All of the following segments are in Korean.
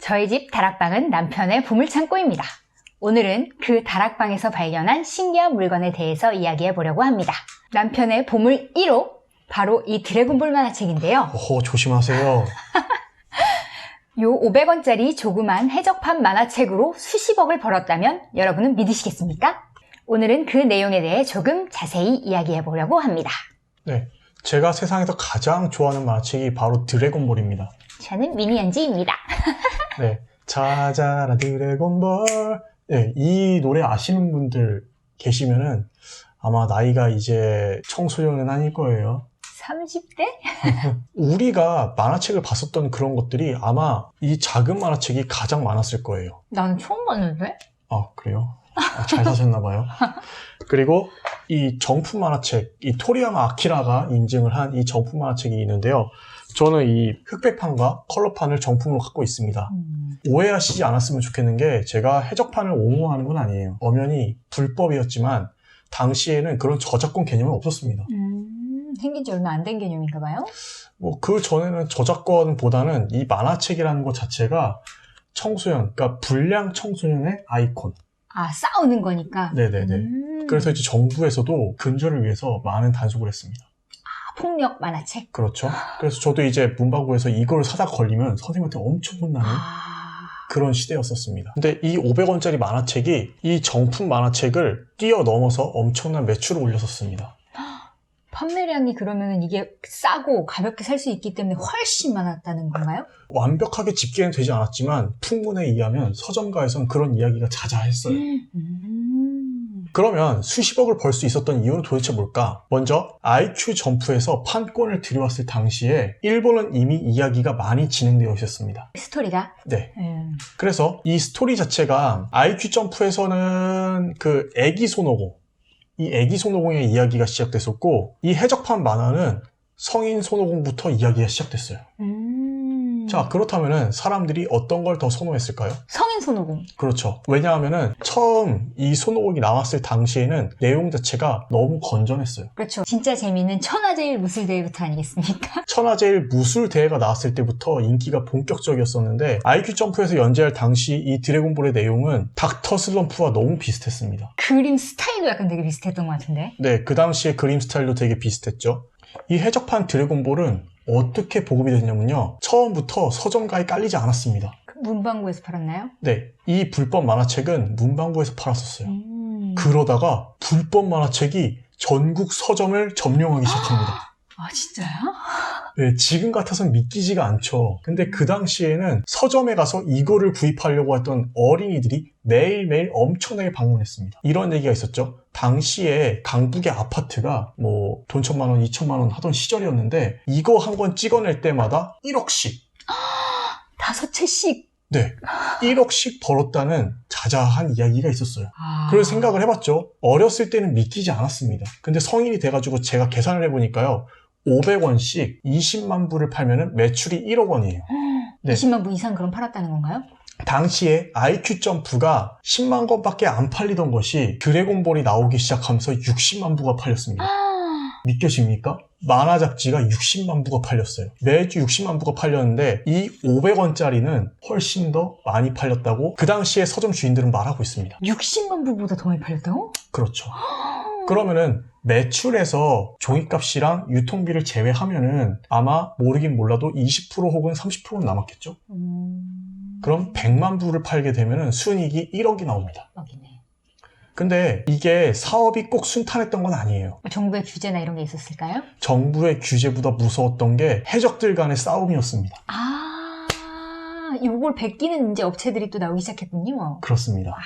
저희 집 다락방은 남편의 보물창고입니다. 오늘은 그 다락방에서 발견한 신기한 물건에 대해서 이야기해 보려고 합니다. 남편의 보물 1호, 바로 이 드래곤볼 만화책인데요. 조심하세요. 요 500원짜리 조그만 해적판 만화책으로 수십억을 벌었다면 여러분은 믿으시겠습니까? 오늘은 그 내용에 대해 조금 자세히 이야기해 보려고 합니다. 네, 제가 세상에서 가장 좋아하는 만화책이 바로 드래곤볼입니다. 저는 미니언즈입니다. 네, 찾아라 드래곤볼. 네, 이 노래 아시는 분들 계시면은 아마 나이가 이제 청소년은 아닐 거예요. 30대? 우리가 만화책을 봤었던 그런 것들이 아마 이 작은 만화책이 가장 많았을 거예요. 나는 처음 봤는데? 아, 그래요? 잘 사셨나봐요. 그리고 이 정품 만화책, 이 토리야마 아키라가 인증을 한 이 정품 만화책이 있는데요. 저는 이 흑백판과 컬러판을 정품으로 갖고 있습니다. 오해하시지 않았으면 좋겠는 게 제가 해적판을 옹호하는 건 아니에요. 엄연히 불법이었지만 당시에는 그런 저작권 개념은 없었습니다. 생긴 지 얼마 안 된 개념인가 봐요? 그 전에는 저작권보다는 이 만화책이라는 것 자체가 청소년, 그러니까 불량 청소년의 아이콘. 아, 싸우는 거니까? 네네네. 그래서 이제 정부에서도 근절을 위해서 많은 단속을 했습니다. 아, 폭력 만화책? 그렇죠. 그래서 저도 이제 문방구에서 이걸 사다 걸리면 선생님한테 엄청 혼나는 그런 시대였었습니다. 근데 이 500원짜리 만화책이 이 정품 만화책을 뛰어넘어서 엄청난 매출을 올렸었습니다. 판매량이 그러면 이게 싸고 가볍게 살 수 있기 때문에 훨씬 많았다는 건가요? 완벽하게 집계는 되지 않았지만 풍문에 의하면 서점가에선 그런 이야기가 자자했어요. 그러면 수십억을 벌 수 있었던 이유는 도대체 뭘까? 먼저 IQ 점프에서 판권을 들여왔을 당시에 일본은 이미 이야기가 많이 진행되어 있었습니다. 스토리가? 네. 그래서 이 스토리 자체가 IQ 점프에서는 그 애기 손오공, 이 애기 손오공의 이야기가 시작됐었고, 이 해적판 만화는 성인 손오공부터 이야기가 시작됐어요. 자, 그렇다면은 사람들이 어떤 걸 더 선호했을까요? 성인 손오공. 그렇죠. 왜냐하면은 처음 이 손오공이 나왔을 당시에는 내용 자체가 너무 건전했어요. 그렇죠. 진짜 재미는 천하제일 무술대회부터 아니겠습니까? 천하제일 무술대회가 나왔을 때부터 인기가 본격적이었었는데 IQ 점프에서 연재할 당시 이 드래곤볼의 내용은 닥터 슬럼프와 너무 비슷했습니다. 그림 스타일도 약간 되게 비슷했던 것 같은데? 네, 그 당시에 그림 스타일도 되게 비슷했죠. 이 해적판 드래곤볼은 어떻게 보급이 됐냐면요. 처음부터 서점가에 깔리지 않았습니다. 문방구에서 팔았나요? 네, 이 불법 만화책은 문방구에서 팔았었어요. 그러다가 불법 만화책이 전국 서점을 점령하기 시작합니다. 아, 진짜요? 네, 지금 같아서는 믿기지가 않죠. 근데 그 당시에는 서점에 가서 이거를 구입하려고 했던 어린이들이 매일매일 엄청나게 방문했습니다. 이런 얘기가 있었죠. 당시에 강북의 아파트가 돈 1,000만 원, 2,000만 원 하던 시절이었는데 이거 한 권 찍어낼 때마다 1억씩. 5채씩. 네, 1억씩 벌었다는 자자한 이야기가 있었어요. 그래서 생각을 해봤죠. 어렸을 때는 믿기지 않았습니다. 근데 성인이 돼가지고 제가 계산을 해보니까요. 500원씩 20만 부를 팔면 매출이 1억 원이에요. 네. 20만 부 이상 그럼 팔았다는 건가요? 당시에 IQ 점프가 10만 권밖에 안 팔리던 것이 드래곤볼이 나오기 시작하면서 60만 부가 팔렸습니다. 믿겨집니까? 만화 잡지가 60만 부가 팔렸어요. 매주 60만 부가 팔렸는데 이 500원짜리는 훨씬 더 많이 팔렸다고 그 당시에 서점 주인들은 말하고 있습니다. 60만 부보다 더 많이 팔렸다고? 그렇죠. 그러면은 매출에서 종이값이랑 유통비를 제외하면은 아마 모르긴 몰라도 20% 혹은 30%는 남았겠죠? 그럼 100만 부를 팔게 되면은 순이익이 1억이 나옵니다. 여기네. 근데 이게 사업이 꼭 순탄했던 건 아니에요. 정부의 규제나 이런 게 있었을까요? 정부의 규제보다 무서웠던 게 해적들 간의 싸움이었습니다. 아, 요걸 베끼는 이제 업체들이 또 나오기 시작했군요. 그렇습니다.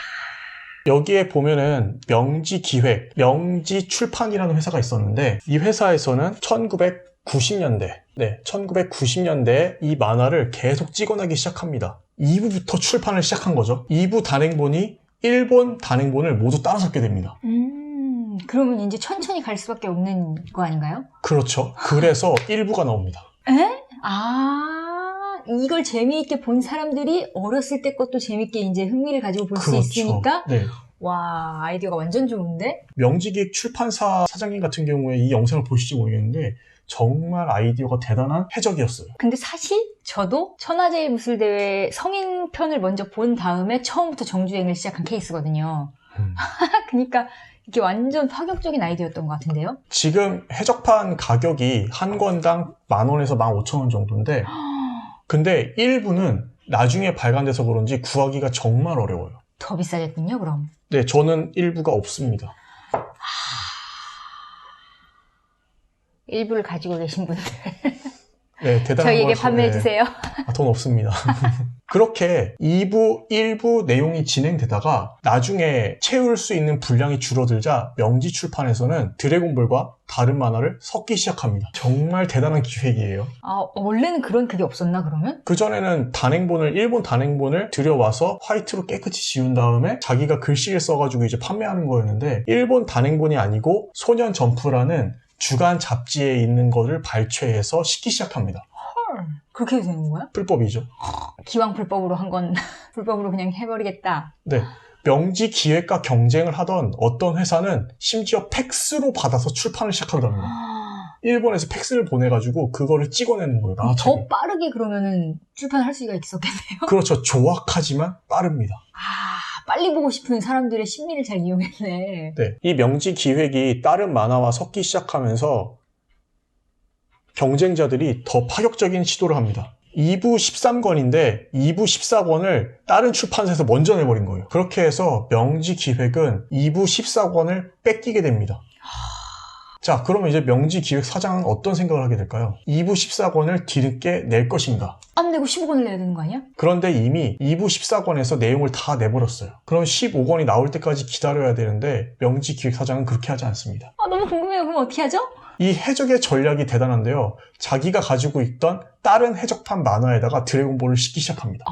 여기에 보면은 명지기획, 명지출판이라는 회사가 있었는데 이 회사에서는 1990년대, 1990년대에 이 만화를 계속 찍어내기 시작합니다. 2부부터 출판을 시작한 거죠. 2부 단행본이 일본 단행본을 모두 따라잡게 됩니다. 그러면 이제 천천히 갈 수밖에 없는 거 아닌가요? 그렇죠. 그래서 1부가 나옵니다. 에? 이걸 재미있게 본 사람들이 어렸을 때 것도 재미있게 이제 흥미를 가지고 볼 수 있으니까? 네. 와, 아이디어가 완전 좋은데? 명지기획 출판사 사장님 같은 경우에 이 영상을 보실지 모르겠는데 정말 아이디어가 대단한 해적이었어요. 근데 사실 저도 천하제일무술대회 성인편을 먼저 본 다음에 처음부터 정주행을 시작한 케이스거든요. 그러니까 이게 완전 파격적인 아이디어였던 것 같은데요. 지금 해적판 가격이 한 권당 10,000원에서 15,000원 정도인데 근데 일부는 나중에 발간돼서 그런지 구하기가 정말 어려워요. 더 비싸졌군요, 그럼. 네, 저는 일부가 없습니다. 일부를 가지고 계신 분들 네, 대단한 저희에게 거 판매해주세요. 돈 없습니다. 그렇게 2부, 1부 내용이 진행되다가 나중에 채울 수 있는 분량이 줄어들자 명지 출판에서는 드래곤볼과 다른 만화를 섞기 시작합니다. 정말 대단한 기획이에요. 아, 원래는 그런 그게 없었나, 그러면? 그전에는 일본 단행본을 들여와서 화이트로 깨끗이 지운 다음에 자기가 글씨를 써가지고 이제 판매하는 거였는데 일본 단행본이 아니고 소년 점프라는 주간 잡지에 있는 거를 발췌해서 싣기 시작합니다. 헐, 그렇게 해도 되는 거야? 불법이죠. 기왕 불법으로 한 건 불법으로 그냥 해버리겠다. 네. 명지 기획과 경쟁을 하던 어떤 회사는 심지어 팩스로 받아서 출판을 시작한답니다. 일본에서 팩스를 보내가지고 그거를 찍어내는 거예요. 더 빠르게 그러면은 출판할 수가 있었겠네요. 그렇죠. 조악하지만 빠릅니다. 아, 빨리 보고 싶은 사람들의 심리를 잘 이용했네. 네. 이 명지 기획이 다른 만화와 섞기 시작하면서 경쟁자들이 더 파격적인 시도를 합니다. 2부 13권인데 2부 14권을 다른 출판사에서 먼저 내버린 거예요. 그렇게 해서 명지 기획은 2부 14권을 뺏기게 됩니다. 자, 그러면 이제 명지 기획 사장은 어떤 생각을 하게 될까요? 2부 14권을 뒤늦게 낼 것인가? 안 내고 15권을 내야 되는 거 아니야? 그런데 이미 2부 14권에서 내용을 다 내버렸어요. 그럼 15권이 나올 때까지 기다려야 되는데 명지 기획 사장은 그렇게 하지 않습니다. 아, 너무 궁금해요. 그럼 어떻게 하죠? 이 해적의 전략이 대단한데요. 자기가 가지고 있던 다른 해적판 만화에다가 드래곤볼을 싣기 시작합니다.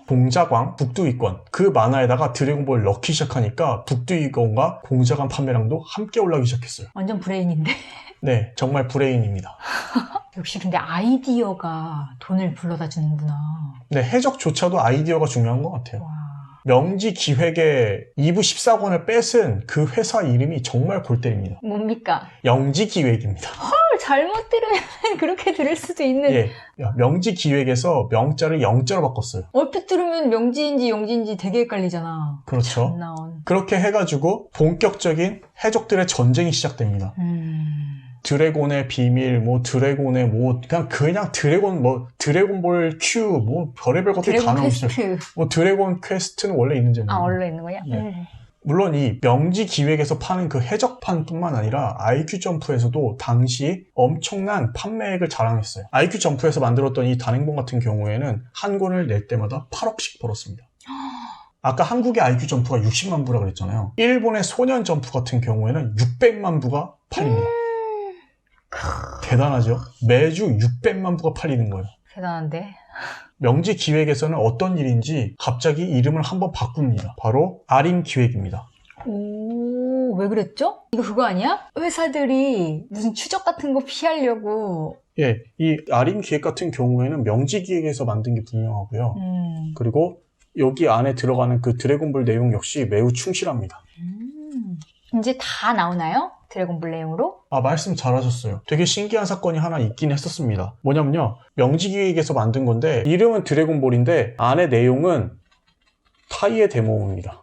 공자광, 북두이권 그 만화에다가 드래곤볼을 넣기 시작하니까 북두이권과 공자광 판매량도 함께 올라가기 시작했어요. 완전 브레인인데. 네, 정말 브레인입니다. 역시 근데 아이디어가 돈을 불러다 주는구나. 네, 해적조차도 아이디어가 중요한 것 같아요. 와. 명지 기획의 2부 14권을 뺏은 그 회사 이름이 정말 골 때립니다. 뭡니까? 영지 기획입니다. 헐, 잘못 들으면 그렇게 들을 수도 있는. 예, 명지 기획에서 명자를 영자로 바꿨어요. 얼핏 들으면 명지인지 영지인지 되게 헷갈리잖아. 그렇죠. 나온. 그렇게 해가지고 본격적인 해적들의 전쟁이 시작됩니다. 드래곤의 비밀, 드래곤의 그냥 드래곤볼 큐, 별의별 것들이 다 나오기 시작. 드래곤 퀘스트는 원래 있는 제목이에요. 아, 원래 있는 거야? 네. 물론 이 명지 기획에서 파는 그 해적판뿐만 아니라 IQ 점프에서도 당시 엄청난 판매액을 자랑했어요. IQ 점프에서 만들었던 이 단행본 같은 경우에는 한 권을 낼 때마다 8억씩 벌었습니다. 아까 한국의 IQ 점프가 60만 부라 그랬잖아요. 일본의 소년 점프 같은 경우에는 600만 부가 팔립니다. 대단하죠? 매주 600만 부가 팔리는 거예요. 대단한데? 명지 기획에서는 어떤 일인지 갑자기 이름을 한번 바꿉니다. 바로 아림 기획입니다. 오, 왜 그랬죠? 이거 그거 아니야? 회사들이 무슨 추적 같은 거 피하려고. 예, 이 아림 기획 같은 경우에는 명지 기획에서 만든 게 분명하고요. 그리고 여기 안에 들어가는 그 드래곤볼 내용 역시 매우 충실합니다. 이제 다 나오나요? 드래곤볼 내용으로? 아, 말씀 잘하셨어요. 되게 신기한 사건이 하나 있긴 했었습니다. 뭐냐면요, 명지기획에서 만든 건데 이름은 드래곤볼인데 안에 내용은 타이의 데모입니다.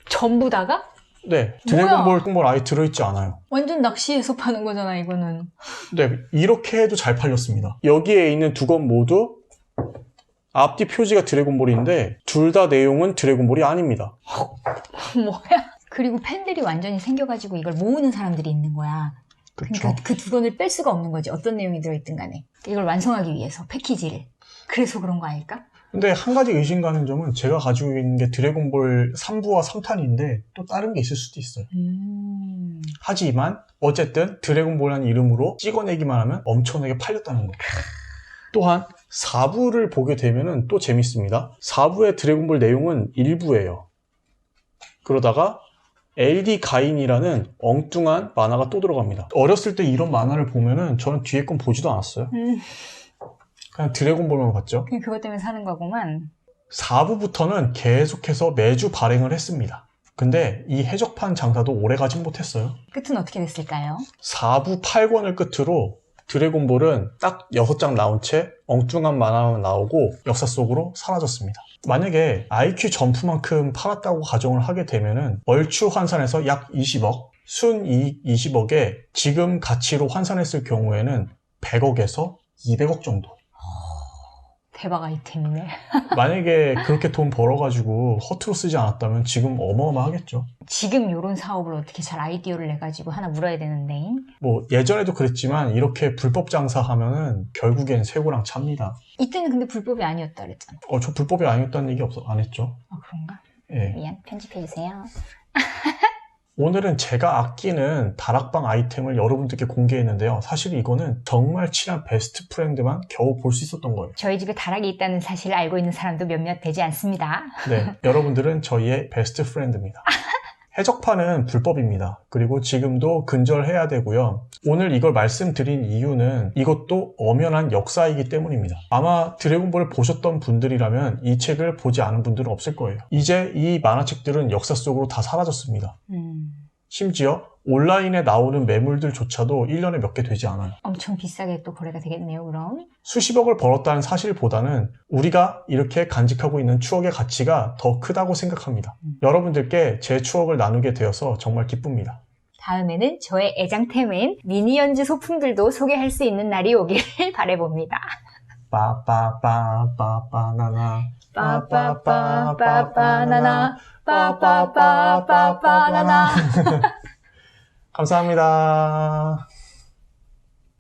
전부 다가? 네, 드래곤볼 아예 들어있지 않아요. 완전 낚시해서 파는 거잖아, 이거는. 네, 이렇게 해도 잘 팔렸습니다. 여기에 있는 두 권 모두 앞뒤 표지가 드래곤볼인데 둘 다 내용은 드래곤볼이 아닙니다. 뭐야? 그리고 팬들이 완전히 생겨가지고 이걸 모으는 사람들이 있는 거야. 그렇죠. 그러니까 그 두 권을 뺄 수가 없는 거지. 어떤 내용이 들어있든 간에. 이걸 완성하기 위해서, 패키지를. 그래서 그런 거 아닐까? 근데 한 가지 의심 가는 점은 제가 가지고 있는 게 드래곤볼 3부와 3탄인데 또 다른 게 있을 수도 있어요. 하지만 어쨌든 드래곤볼이라는 이름으로 찍어내기만 하면 엄청나게 팔렸다는 거예요. 또한 4부를 보게 되면 또 재밌습니다. 4부의 드래곤볼 내용은 일부예요. 그러다가 LD 가인이라는 엉뚱한 만화가 또 들어갑니다. 어렸을 때 이런 만화를 보면은 저는 뒤에 건 보지도 않았어요. 그냥 드래곤볼만 봤죠. 그냥 그것 때문에 사는 거구만. 4부부터는 계속해서 매주 발행을 했습니다. 근데 이 해적판 장사도 오래 가진 못했어요. 끝은 어떻게 됐을까요? 4부 8권을 끝으로 드래곤볼은 딱 6장 나온 채 엉뚱한 만화만 나오고 역사 속으로 사라졌습니다. 만약에 IQ 점프만큼 팔았다고 가정을 하게 되면은 얼추 환산해서 약 20억, 순이익 20억에 지금 가치로 환산했을 경우에는 100억에서 200억 정도. 대박 아이템이네. 만약에 그렇게 돈 벌어가지고 허투루 쓰지 않았다면 지금 어마어마하겠죠. 지금 이런 사업을 어떻게 잘 아이디어를 내가지고 하나 물어야 되는데. 뭐 예전에도 그랬지만 이렇게 불법 장사하면은 결국엔 쇠고랑 찹니다. 이때는 근데 불법이 아니었다 그랬잖아. 저 불법이 아니었다는 얘기 안 했죠. 아, 그런가? 예. 미안, 편집해주세요. 오늘은 제가 아끼는 다락방 아이템을 여러분들께 공개했는데요. 사실 이거는 정말 친한 베스트 프렌드만 겨우 볼 수 있었던 거예요. 저희 집에 다락이 있다는 사실을 알고 있는 사람도 몇몇 되지 않습니다. 네, 여러분들은 저희의 베스트 프렌드입니다. 해적파는 불법입니다. 그리고 지금도 근절해야 되고요. 오늘 이걸 말씀드린 이유는 이것도 엄연한 역사이기 때문입니다. 아마 드래곤볼을 보셨던 분들이라면 이 책을 보지 않은 분들은 없을 거예요. 이제 이 만화책들은 역사 속으로 다 사라졌습니다. 심지어 온라인에 나오는 매물들조차도 1년에 몇 개 되지 않아요. 엄청 비싸게 또 거래가 되겠네요, 그럼. 수십억을 벌었다는 사실보다는 우리가 이렇게 간직하고 있는 추억의 가치가 더 크다고 생각합니다. 여러분들께 제 추억을 나누게 되어서 정말 기쁩니다. 다음에는 저의 애장템인 미니언즈 소품들도 소개할 수 있는 날이 오기를 바라봅니다. 빠빠빠빠빠나나 빠빠빠빠빠나나 빠빠빠빠빠나나 감사합니다.